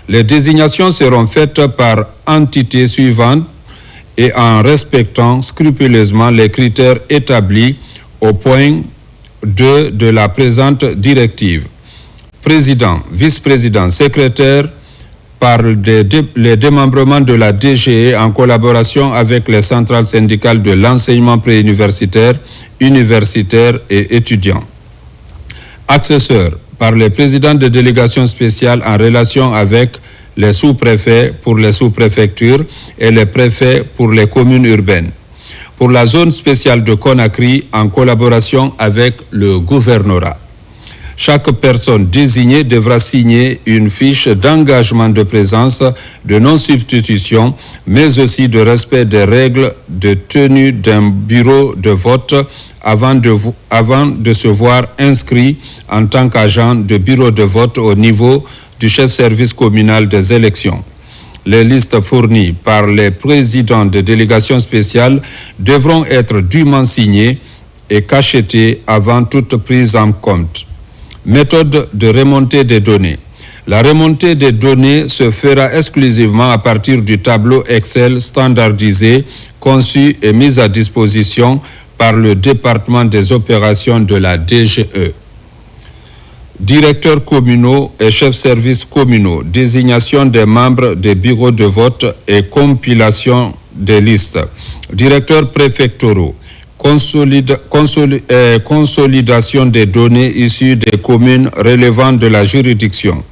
Les désignations seront faites par entité suivante et en respectant scrupuleusement les critères établis au point 2 de la présente directive. Président, vice-président, secrétaire par les démembrements de la DGE en collaboration avec les centrales syndicales de l'enseignement préuniversitaire, universitaire et étudiant. Accesseur par les présidents de délégations spéciales en relation avec les sous-préfets pour les sous-préfectures et les préfets pour les communes urbaines. Pour la zone spéciale de Conakry en collaboration avec le gouvernorat. Chaque personne désignée devra signer une fiche d'engagement de présence, de non-substitution, mais aussi de respect des règles de tenue d'un bureau de vote avant de se voir inscrit en tant qu'agent de bureau de vote au niveau du chef service communal des élections. Les listes fournies par les présidents de délégations spéciales devront être dûment signées et cachetées avant toute prise en compte. Méthode de remontée des données. La remontée des données se fera exclusivement à partir du tableau Excel standardisé, conçu et mis à disposition par le département des opérations de la DGE. Directeurs communaux et chefs services communaux, désignation des membres des bureaux de vote et compilation des listes. Directeurs préfectoraux, consolidation des données issues des communes relevant de la juridiction.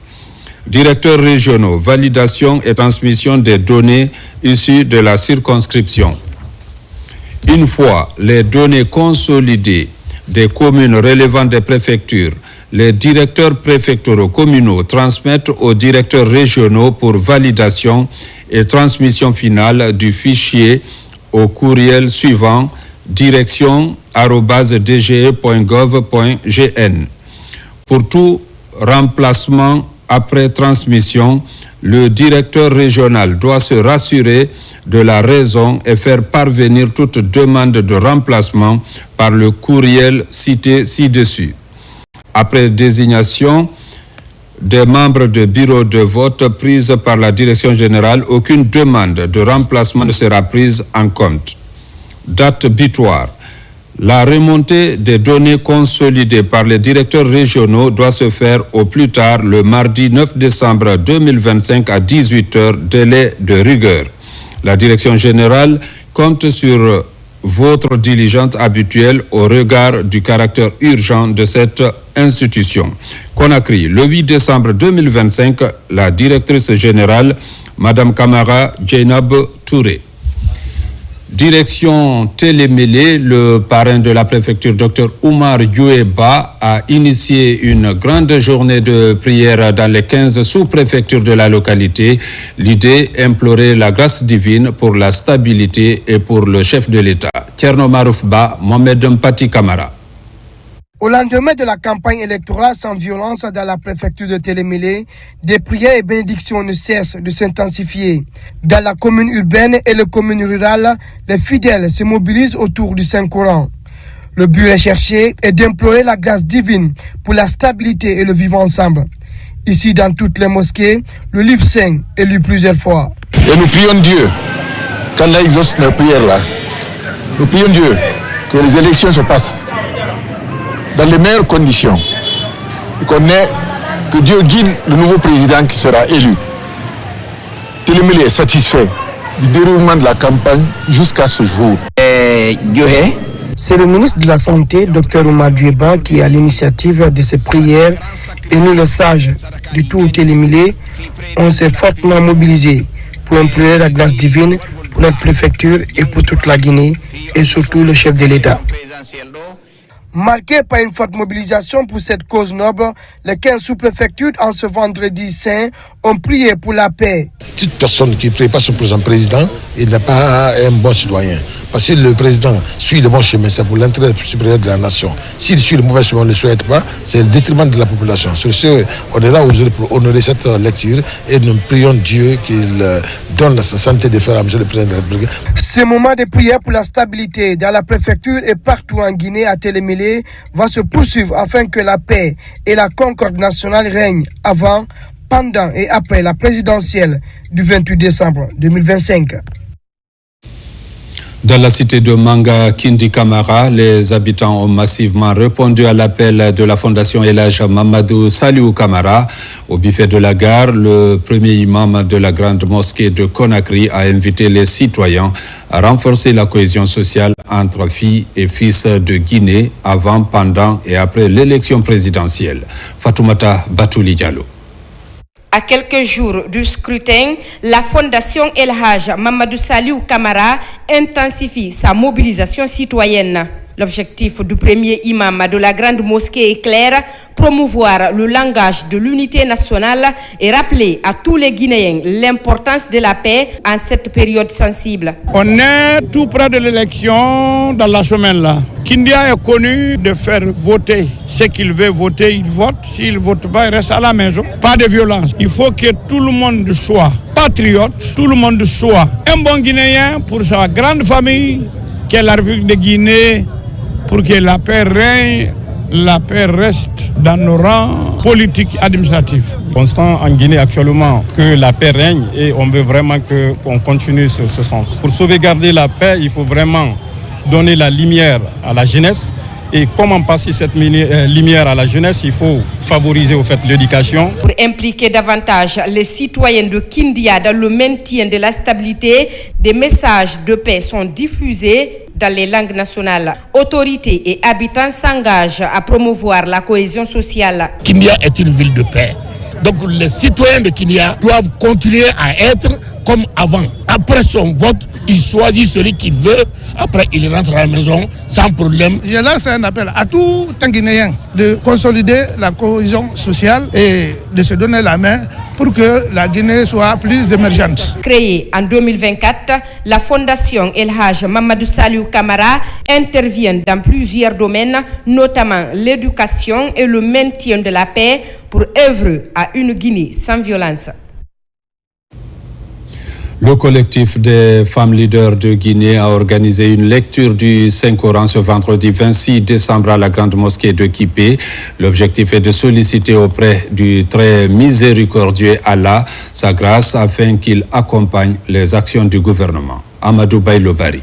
Directeurs régionaux, validation et transmission des données issues de la circonscription. Une fois les données consolidées des communes relevant des préfectures, les directeurs préfectoraux communaux transmettent aux directeurs régionaux pour validation et transmission finale du fichier au courriel suivant direction@dge.gov.gn. Pour tout remplacement après transmission, le directeur régional doit se rassurer de la raison et faire parvenir toute demande de remplacement par le courriel cité ci-dessus. Après désignation des membres du bureau de vote prise par la direction générale, aucune demande de remplacement ne sera prise en compte. Date butoir. La remontée des données consolidées par les directeurs régionaux doit se faire au plus tard le mardi 9 décembre 2025 à 18h, délai de rigueur. La direction générale compte sur votre diligence habituelle au regard du caractère urgent de cette institution. Conakry, le 8 décembre 2025, la directrice générale, Madame Kamara Djeynab Touré. Direction Télémélé, le parrain de la préfecture, Dr Oumar Youeba, a initié une grande journée de prière dans les 15 sous-préfectures de la localité. L'idée, implorer la grâce divine pour la stabilité et pour le chef de l'État. Tcherno Maroufba, Mohamed Mpati Kamara. Au lendemain de la campagne électorale sans violence dans la préfecture de Télémélé, des prières et bénédictions ne cessent de s'intensifier. Dans la commune urbaine et les communes rurales, les fidèles se mobilisent autour du Saint-Coran. Le but recherché est d'implorer la grâce divine pour la stabilité et le vivre ensemble. Ici, dans toutes les mosquées, le livre saint est lu plusieurs fois. Et nous prions Dieu, qu'Allah exauce nos prières là. Nous prions Dieu que les élections se passent dans les meilleures conditions. Que Dieu guide le nouveau président qui sera élu. Télémélé est satisfait du déroulement de la campagne jusqu'à ce jour. C'est le ministre de la Santé, Dr Oumar Youeba, qui est à l'initiative de ces prières, et nous, les sages du tout Télémélé, on s'est fortement mobilisés pour implorer la grâce divine pour notre préfecture et pour toute la Guinée, et surtout le chef de l'État. Marqué par une forte mobilisation pour cette cause noble, les 15 sous-préfectures en ce vendredi saint ont prié pour la paix. Toute personne qui ne prie pas son président, il n'est pas un bon citoyen. Parce que le président suit le bon chemin, c'est pour l'intérêt supérieur de la nation. S'il suit le mauvais chemin, on ne le souhaite pas, c'est le détriment de la population. Sur ce, on est là aujourd'hui pour honorer cette lecture et nous prions Dieu qu'il donne la santé de faire à M. le président de la République. Ce moment de prière pour la stabilité dans la préfecture et partout en Guinée à Télémélé va se poursuivre afin que la paix et la concorde nationale règnent avant, pendant et après la présidentielle du 28 décembre 2025. Dans la cité de Manga Kindi Kamara, les habitants ont massivement répondu à l'appel de la fondation El Hadj Mamadou Saliou Kamara. Au buffet de la gare, le premier imam de la grande mosquée de Conakry a invité les citoyens à renforcer la cohésion sociale entre filles et fils de Guinée avant, pendant et après l'élection présidentielle. Fatoumata Batouli Diallo. À quelques jours du scrutin, la fondation El Hadj Mamadou Saliou Kamara intensifie sa mobilisation citoyenne. L'objectif du premier imam de la grande mosquée est clair, promouvoir le langage de l'unité nationale et rappeler à tous les Guinéens l'importance de la paix en cette période sensible. On est tout près de l'élection dans la semaine là. Kindia est connu de faire voter. Ce qu'il veut voter, il vote. S'il ne vote pas, il reste à la maison. Pas de violence. Il faut que tout le monde soit patriote, tout le monde soit un bon Guinéen pour sa grande famille, qui est la République de Guinée, pour que la paix règne, la paix reste dans nos rangs politiques administratifs. On sent en Guinée actuellement que la paix règne et on veut vraiment qu'on continue sur ce sens. Pour sauvegarder la paix, il faut vraiment donner la lumière à la jeunesse. Et comment passer cette lumière à la jeunesse? Il faut favoriser au fait l'éducation. Pour impliquer davantage les citoyens de Kindia dans le maintien de la stabilité, des messages de paix sont diffusés dans les langues nationales. Autorités et habitants s'engagent à promouvoir la cohésion sociale. Kindia est une ville de paix. Donc les citoyens de Kindia doivent continuer à être comme avant. Après son vote, il choisit celui qu'il veut. Après, il rentre à la maison sans problème. Je lance un appel à tout un Guinéen de consolider la cohésion sociale et de se donner la main pour que la Guinée soit plus émergente. Créée en 2024, la Fondation El Hadj Mamadou Saliou Camara intervient dans plusieurs domaines, notamment l'éducation et le maintien de la paix pour œuvrer à une Guinée sans violence. Le collectif des femmes leaders de Guinée a organisé une lecture du Saint-Coran ce vendredi 26 décembre à la Grande Mosquée de Kipé. L'objectif est de solliciter auprès du très miséricordieux Allah sa grâce afin qu'il accompagne les actions du gouvernement. Amadou Baïlobari.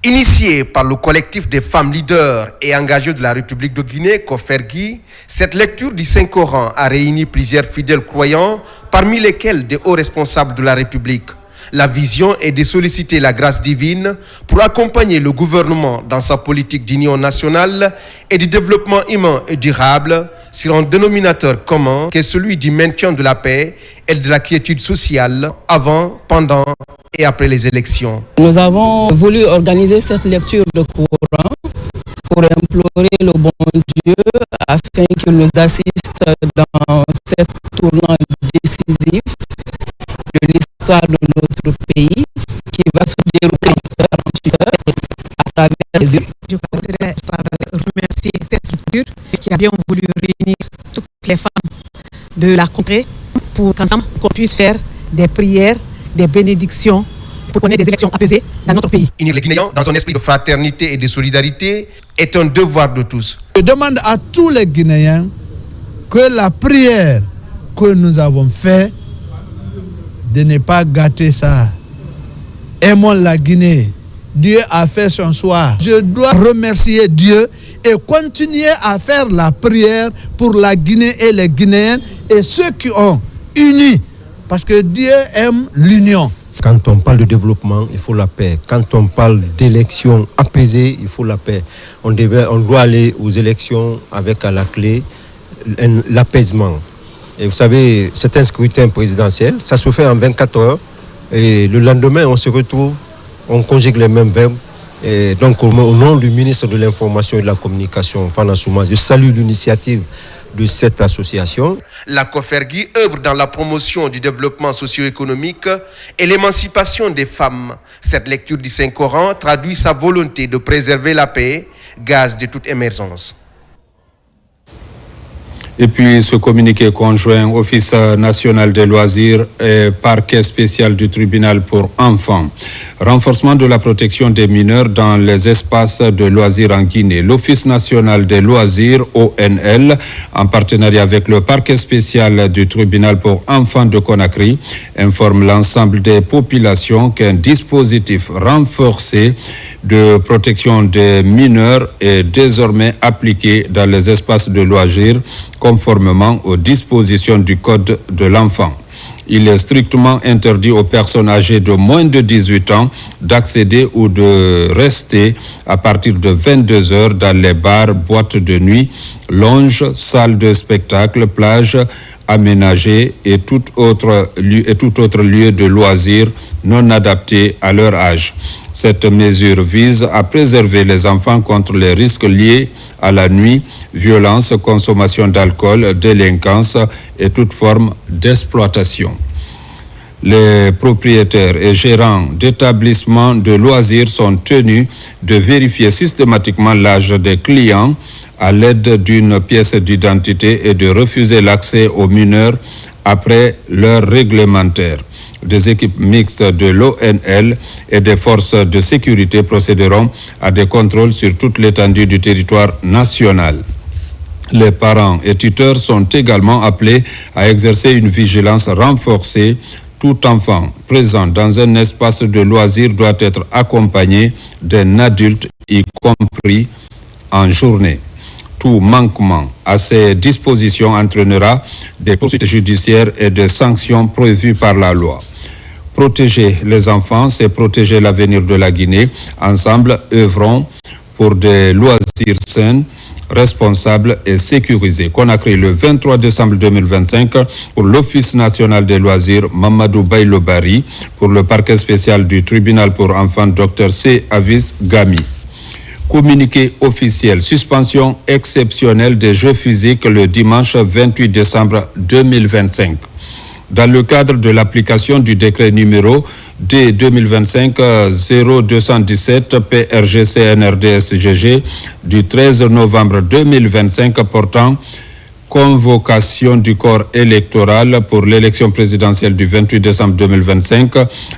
Initiée par le collectif des femmes leaders et engagées de la République de Guinée, Kofergui, cette lecture du Saint-Coran a réuni plusieurs fidèles croyants, parmi lesquels des hauts responsables de la République. La vision est de solliciter la grâce divine pour accompagner le gouvernement dans sa politique d'union nationale et du développement humain et durable sur un dénominateur commun qui est celui du maintien de la paix et de la quiétude sociale avant, pendant et après les élections. Nous avons voulu organiser cette lecture de Coran pour implorer le bon Dieu afin qu'il nous assiste dans cette tournant décisif de l'histoire de notre pays qui va se dérouler à travers les yeux. Je voudrais remercier cette structure qui a bien voulu réunir toutes les femmes de la contrée pour qu'ensemble on puisse faire des prières, des bénédictions pour qu'on ait des élections apaisées dans notre pays. Unir les Guinéens dans un esprit de fraternité et de solidarité est un devoir de tous. Je demande à tous les Guinéens que la prière que nous avons faite, de ne pas gâter ça. Aimons la Guinée. Dieu a fait son soir. Je dois remercier Dieu et continuer à faire la prière pour la Guinée et les Guinéens et ceux qui ont uni. Parce que Dieu aime l'union. Quand on parle de développement, il faut la paix. Quand on parle d'élections apaisées, il faut la paix. On doit aller aux élections avec à la clé l'apaisement. Et vous savez, c'est un scrutin présidentiel, ça se fait en 24 heures. Et le lendemain, on se retrouve, on conjugue les mêmes verbes. Et donc, au nom du ministre de l'Information et de la Communication, Fana Souma, je salue l'initiative de cette association. La Kofergui œuvre dans la promotion du développement socio-économique et l'émancipation des femmes. Cette lecture du Saint-Coran traduit sa volonté de préserver la paix, gage de toute émergence. Et puis ce communiqué conjoint Office national des loisirs et parquet spécial du tribunal pour enfants. Renforcement de la protection des mineurs dans les espaces de loisirs en Guinée. L'Office national des loisirs, ONL, en partenariat avec le parquet spécial du tribunal pour enfants de Conakry, informe l'ensemble des populations qu'un dispositif renforcé de protection des mineurs est désormais appliqué dans les espaces de loisirs conformément aux dispositions du Code de l'enfant. Il est strictement interdit aux personnes âgées de moins de 18 ans d'accéder ou de rester à partir de 22 heures dans les bars, boîtes de nuit, lounges, salles de spectacle, plages aménagées et tout autre lieu de loisirs non adapté à leur âge. Cette mesure vise à préserver les enfants contre les risques liés à la nuit, violence, consommation d'alcool, délinquance et toute forme d'exploitation. Les propriétaires et gérants d'établissements de loisirs sont tenus de vérifier systématiquement l'âge des clients à l'aide d'une pièce d'identité et de refuser l'accès aux mineurs après l'heure réglementaire. Des équipes mixtes de l'ONL et des forces de sécurité procéderont à des contrôles sur toute l'étendue du territoire national. Les parents et tuteurs sont également appelés à exercer une vigilance renforcée. Tout enfant présent dans un espace de loisirs doit être accompagné d'un adulte, y compris en journée. Tout manquement à ces dispositions entraînera des poursuites judiciaires et des sanctions prévues par la loi. Protéger les enfants, c'est protéger l'avenir de la Guinée. Ensemble, œuvrons pour des loisirs sains, responsables et sécurisés. Conakry, le 23 décembre 2025, pour l'Office national des loisirs, Mamadou Baïlobari, pour le parquet spécial du tribunal pour enfants, Dr C. Avis Gami. Communiqué officiel, suspension exceptionnelle des Jeux physiques le dimanche 28 décembre 2025. Dans le cadre de l'application du décret numéro D 2025-0217 PRG-CNRD-SGG du 13 novembre 2025 portant convocation du corps électoral pour l'élection présidentielle du 28 décembre 2025,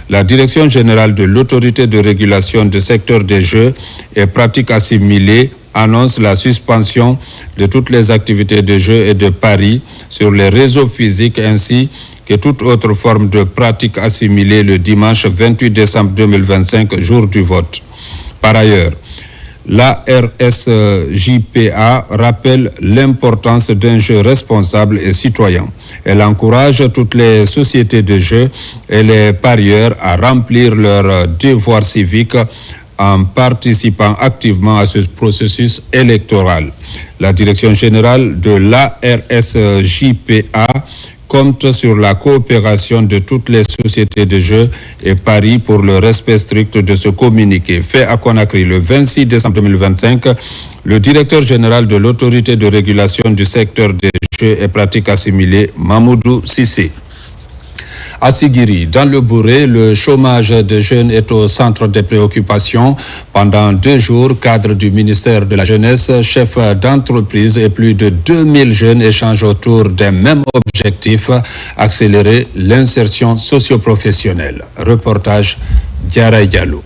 la Direction générale de l'autorité de régulation du secteur des jeux et pratiques assimilées annonce la suspension de toutes les activités de jeux et de paris sur les réseaux physiques ainsi que toute autre forme de pratique assimilée le dimanche 28 décembre 2025, jour du vote. Par ailleurs, la RSJPA rappelle l'importance d'un jeu responsable et citoyen. Elle encourage toutes les sociétés de jeux et les parieurs à remplir leur devoir civique en participant activement à ce processus électoral. La Direction générale de la RSJPA compte sur la coopération de toutes les sociétés de jeux et paris pour le respect strict de ce communiqué. Fait à Conakry le 26 décembre 2025, le directeur général de l'autorité de régulation du secteur des jeux et pratiques assimilées, Mamoudou Sissé. À Sigiri, dans le Bouré, le chômage des jeunes est au centre des préoccupations. Pendant 2 jours, cadre du ministère de la Jeunesse, chef d'entreprise et plus de 2000 jeunes échangent autour d'un même objectif, accélérer l'insertion socio-professionnelle. Reportage Diara Diallo.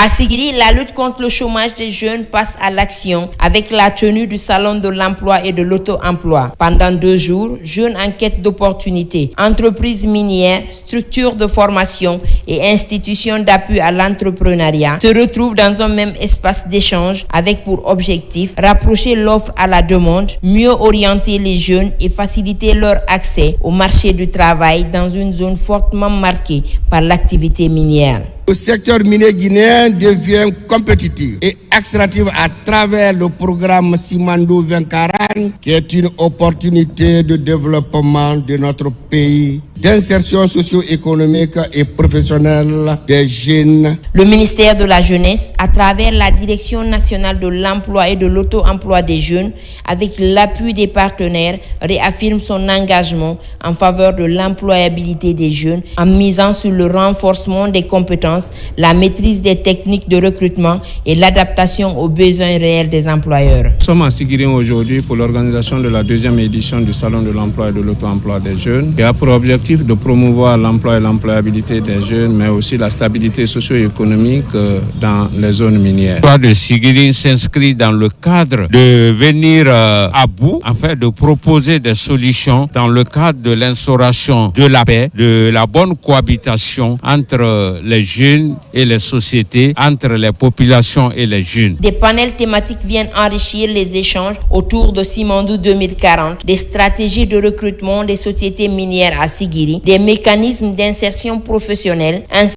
À Sigiri, la lutte contre le chômage des jeunes passe à l'action avec la tenue du salon de l'emploi et de l'auto-emploi. Pendant 2 jours, jeunes en quête d'opportunités, entreprises minières, structures de formation et institutions d'appui à l'entrepreneuriat se retrouvent dans un même espace d'échange avec pour objectif rapprocher l'offre à la demande, mieux orienter les jeunes et faciliter leur accès au marché du travail dans une zone fortement marquée par l'activité minière. Le secteur minier guinéen devient compétitif et extractif à travers le programme Simandou 2040, qui est une opportunité de développement de notre pays, d'insertion socio-économique et professionnelle des jeunes. Le ministère de la Jeunesse, à travers la Direction nationale de l'emploi et de l'auto-emploi des jeunes, avec l'appui des partenaires, réaffirme son engagement en faveur de l'employabilité des jeunes en misant sur le renforcement des compétences, la maîtrise des techniques de recrutement et l'adaptation aux besoins réels des employeurs. Nous sommes à Sigirin aujourd'hui pour l'organisation de la 2e édition du Salon de l'emploi et de l'auto-emploi des jeunes, qui a pour objectif de promouvoir l'emploi et l'employabilité des jeunes, mais aussi la stabilité socio-économique dans les zones minières. Le projet de Sigirin s'inscrit dans le cadre de venir à bout, afin de proposer des solutions dans le cadre de l'instauration de la paix, de la bonne cohabitation entre les jeunes et les sociétés, entre les populations et les jeunes. Des panels thématiques viennent enrichir les échanges autour de Simandou 2040, des stratégies de recrutement des sociétés minières à Sigiri, des mécanismes d'insertion professionnelle ainsi